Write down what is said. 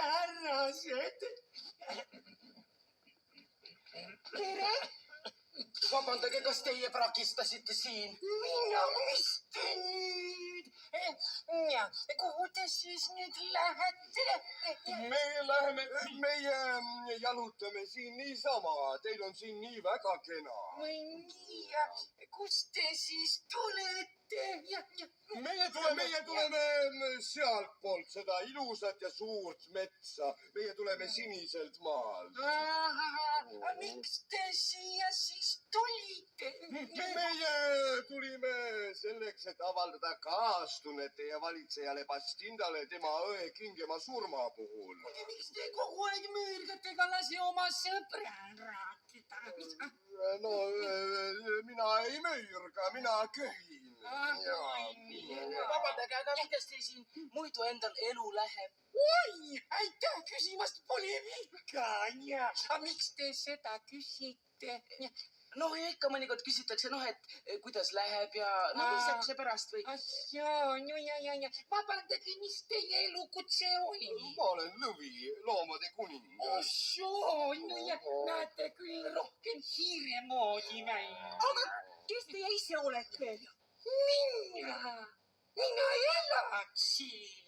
härrased. Tere! Vabandage, kas teie prakistasite siin? Mina, mis te nüüd? Ja, kuhu te siis nüüd lähete? Meie jalutame siin niisama. Teil on siin nii väga kena. Või nii, ja kust te siis tulete? Meie tuleme sealtpoolt seda ilusat ja suurt metsa. Meie tuleme siniselt maalt. Miks te siia siis tulite? Meie tulime selleks, et avaldada kaastunnet teie valitsejale Bastindale tema õe Kingema surma puhul. Miks te kogu aeg müürgate, ega lase oma sõbral rääkida? No, mina ei müürga, mina köhin. Vabandage, aga kuidas teil siin muidu endal elu läheb? Oi, aitäh küsimast, pole viga. Miks te seda küsite? Noh, ja ikka mõnikord küsitakse, et kuidas läheb ja viisakuse pärast või? Ja. Vabandage, mis teie elukutse oli? Ma olen lõvi, loomade kuningas. Näete küll rohkem hiire moodi välja. Aga kes teie ise olete? Mina elan siin.